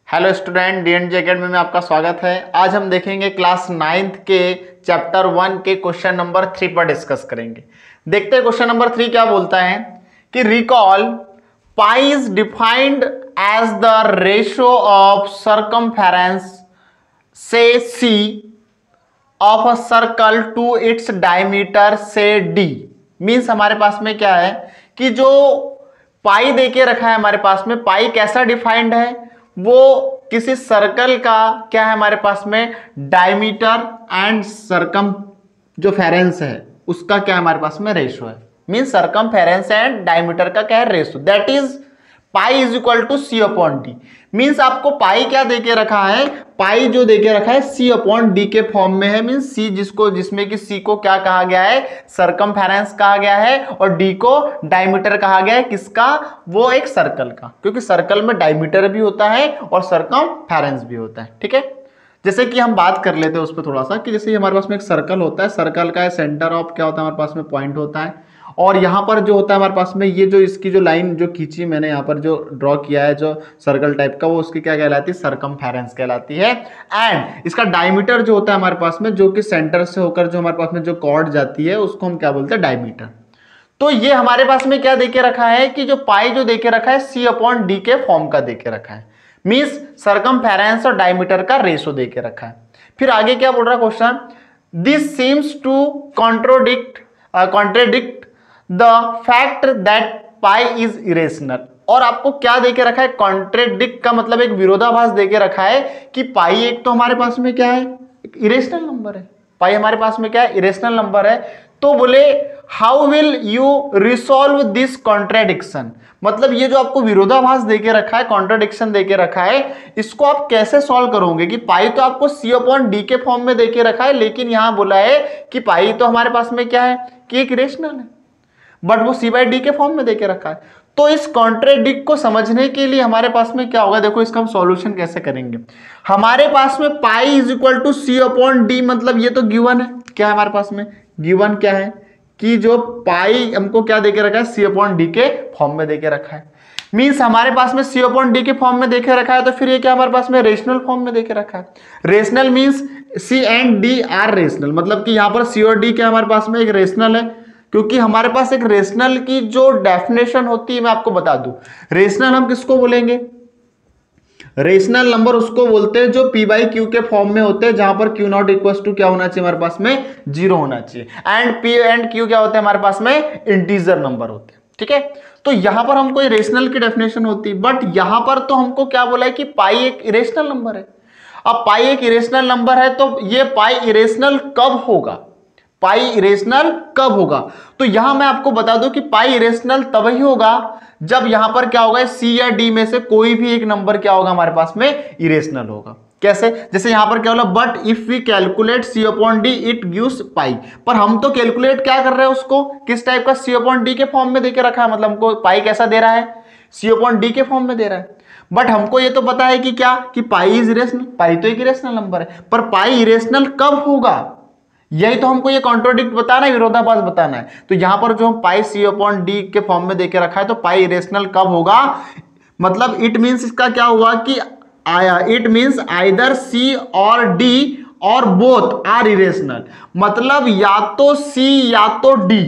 Hello student, DNG academy में आपका स्वागत है। आज हम देखेंगे क्लास 9th के चैप्टर 1 के क्वेश्चन नंबर 3 पर डिस्कस करेंगे। देखते हैं क्वेश्चन नंबर 3 क्या बोलता है कि recall pi is defined as the ratio of circumference से C of a circle to its diameter से डी। मीन्स हमारे पास में क्या है कि जो पाई देके रखा है हमारे पास में, पाई कैसा डिफाइंड है, वो किसी सर्कल का क्या है हमारे पास में डायमीटर एंड सरकम जो फेरेंस है उसका क्या है हमारे पास में रेशियो है। Means circumference and diameter का क्या है ratio, that is pi is equal to C upon D. Means आपको पाई क्या देके रखा है, पाई जो देके रखा है सी अपॉन डी के फॉर्म में है। मीन्स सी जिसमें कि सी को क्या कहा गया है, सरकमफेरेंस कहा गया है, और डी को डायमीटर कहा गया है। किसका? वो एक सर्कल का, क्योंकि सर्कल में डायमीटर भी होता है और सरकमफेरेंस भी होता है। ठीक है, जैसे कि हम बात कर लेते हैं उस पर थोड़ा सा कि जैसे हमारे पास में एक सर्कल होता है, सर्कल का सेंटर ऑफ क्या होता है हमारे पास में पॉइंट होता है, और यहाँ पर जो होता है हमारे पास में ये जो इसकी जो लाइन जो खींची मैंने यहाँ पर जो ड्रॉ किया है जो सर्कल टाइप का, वो उसकी क्या कहलाती है, सरकमफेरेंस कहलाती है। एंड इसका डायमीटर जो होता है हमारे पास में, जो कि सेंटर से होकर जो हमारे पास में जो कॉर्ड जाती है उसको हम क्या बोलते हैं, डायमीटर। तो ये हमारे पास में क्या देके रखा है कि जो पाई जो देके रखा है सी अपॉन डी के फॉर्म का देके रखा है। मींस सरकमफेरेंस और डायमीटर का रेशो देके रखा है। फिर आगे क्या बोल रहा है question, this seems to contradict the fact that pi is irrational. और आपको क्या देके रखा है, कॉन्ट्रेडिक्ट का मतलब एक विरोधाभास देके रखा है कि पाई एक तो हमारे पास में क्या है, एक इरेशनल नंबर है। पाई हमारे पास में क्या है, इरेशनल नंबर है। तो बोले how will you resolve this contradiction, मतलब ये जो आपको विरोधाभास देके रखा है, कॉन्ट्राडिक्शन देके रखा है, इसको आप कैसे सॉल्व करोगे कि पाई तो आपको सी अपॉन डी के फॉर्म में देके रखा है, लेकिन यहां बोला है कि पाई तो हमारे पास में क्या है कि एक इरेशनल है, बट वो सी बाई डी के फॉर्म में देके रखा है। तो इस कॉन्ट्रेडिक्ट को समझने के लिए हमारे पास में क्या होगा, देखो इसका हम सॉल्यूशन कैसे करेंगे। हमारे पास में pi is equal to C upon D, मतलब ये तो गिवन है। क्या है हमारे पास में गिवन, क्या है कि जो पाई हमको क्या देके रखा है, सी अपॉन डी के फॉर्म में देके रखा है। मींस हमारे पास में सी अपॉन डी के फॉर्म में देके रखा है, तो फिर ये क्या हमारे पास में रेशनल फॉर्म में देके रखा है। Rational means C and D are rational, मतलब कि यहां पर सी और डी क्या हमारे पास में एक रेशनल है, क्योंकि हमारे पास एक रेशनल की जो डेफिनेशन होती है मैं आपको बता दूं। रेशनल हम किसको बोलेंगे, रेशनल नंबर उसको बोलते हैं जो पी बाई क्यू के फॉर्म में होते हैं, जहां पर क्यू नॉट इक्वल टू क्या होना चाहिए हमारे पास में, 0 होना चाहिए। एंड पी एंड क्यू क्या होते हैं हमारे पास में, इंटीजर नंबर होते हैं। ठीक है, तो यहां पर हमको रेशनल की डेफिनेशन होती है, बट यहां पर तो हमको क्या बोला है कि पाई एक इरेशनल नंबर है। अब पाई एक इरेशनल नंबर है, तो ये पाई इरेशनल कब होगा, पाई इरेशनल कब होगा, तो यहां मैं आपको बता दूं कि पाई इरेशनल तब ही होगा जब यहां पर क्या होगा, सी या डी में से कोई भी एक नंबर क्या होगा हमारे पास में इरेशनल होगा। कैसे, जैसे यहां पर क्या बोला, but if we calculate C upon D it gives pi. पर हम तो कैलकुलेट क्या कर रहे हैं उसको, किस टाइप का, सी अपॉन डी के फॉर्म में देके रखा है, मतलब हमको पाई कैसा दे रहा है, सी अपॉन डी के फॉर्म में दे रहा है। बट हमको ये तो पता है कि क्या, कि पाई इज इरेशनल, पाई तो एक इरेशनल नंबर है, पर पाई इरेशनल कब होगा, यही तो हमको ये कॉन्ट्रोडिक्ट बताना है, विरोधाभास बताना है। तो यहां पर जो हम पाई सी अपॉन डी के फॉर्म में देके रखा है, तो पाई इरेशनल कब होगा, मतलब इट मींस इसका क्या हुआ कि आया, इट मींस आइदर सी और डी और बोथ आर इरेशनल, मतलब या तो सी या तो डी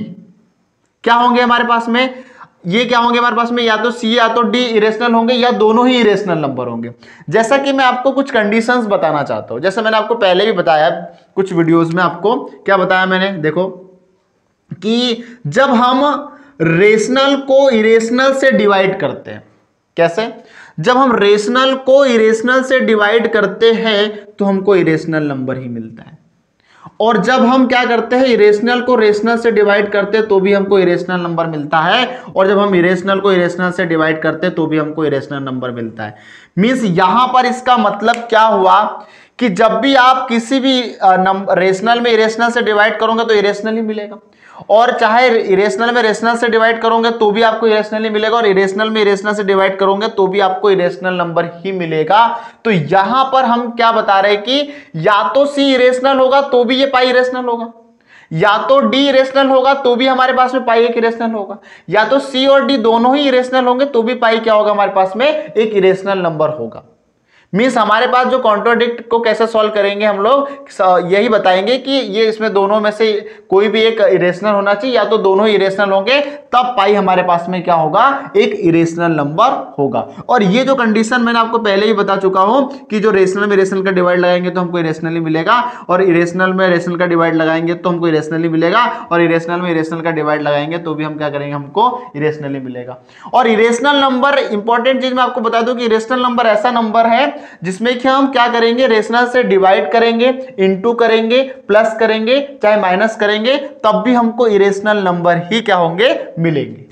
क्या होंगे हमारे पास में, ये क्या होंगे हमारे पास में, या तो सी या तो डी इरेशनल होंगे, या दोनों ही इरेशनल नंबर होंगे। जैसा कि मैं आपको कुछ कंडीशंस बताना चाहता हूं, जैसे मैंने आपको पहले भी बताया कुछ वीडियोस में, आपको क्या बताया मैंने, देखो कि जब हम रेशनल को इरेशनल से डिवाइड करते हैं, कैसे, जब हम रेशनल को इरेशनल से डिवाइड करते हैं तो हमको इरेशनल नंबर ही मिलता है, और जब हम क्या करते हैं, इरेशनल को रेशनल से डिवाइड करते हैं तो भी हमको इरेशनल नंबर मिलता है, और जब हम इरेशनल को इरेशनल से डिवाइड करते हैं तो भी हमको इरेशनल नंबर मिलता है। मींस यहां पर इसका मतलब क्या हुआ कि जब भी आप किसी भी रेशनल में इरेशनल से डिवाइड करोगे तो इरेशनल ही मिलेगा, और चाहे इरेशनल में रेशनल से डिवाइड करोगे तो भी आपको इरेशनल ही मिलेगा, और इरेशनल में इरेशनल से डिवाइड करोगे तो भी आपको इरेशनल नंबर ही मिलेगा। तो यहां पर हम क्या बता रहे हैं कि या तो सी इरेशनल होगा तो भी ये पाई इरेशनल होगा, या तो डी इरेशनल होगा तो भी हमारे पास में पाई एक इरेशनल होगा, या तो सी और डी दोनों ही इरेशनल होंगे तो भी पाई क्या होगा हमारे पास में एक इरेशनल नंबर होगा। मीन्स हमारे पास जो कॉन्ट्राडिक्ट को कैसे सॉल्व करेंगे हम लोग यही बताएंगे कि ये इसमें दोनों में से कोई भी एक इरेशनल होना चाहिए, या तो दोनों ही इरेशनल होंगे तब पाई हमारे पास में क्या होगा एक इरेशनल नंबर होगा। और ये जो कंडीशन मैंने आपको पहले ही बता चुका हूं कि जो रेशनल में रेशनल का डिवाइड लगाएंगे तो हमको इरेशनली मिलेगा, और इरेशनल में रेशनल का डिवाइड लगाएंगे तो हमको इरेशनली मिलेगा, और इरेशनल में इरेशनल का डिवाइड लगाएंगे तो भी हम क्या करेंगे हमको इरेशनली मिलेगा। और इरेशनल नंबर इंपॉर्टेंट चीज मैं आपको बता दूं कि इरेशनल नंबर ऐसा नंबर है जिसमें कि हम क्या करेंगे रेशनल से डिवाइड करेंगे, इनटू करेंगे, प्लस करेंगे, चाहे माइनस करेंगे, तब भी हमको इरेशनल नंबर ही क्या होंगे मिलेंगे।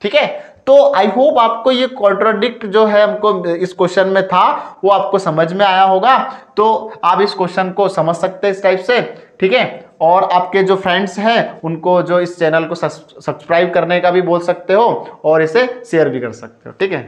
ठीक है, तो आई होप आपको ये कॉन्ट्राडिक्ट जो है हमको इस क्वेश्चन में था वो आपको समझ में आया होगा। तो आप इस क्वेश्चन को समझ सकते हैं इस टाइप से। ठीक है, और आपके जो फ्रेंड्स हैं उनको जो इस चैनल को सब्सक्राइब करने का भी बोल सकते हो और इसे शेयर भी कर सकते हो। ठीक है।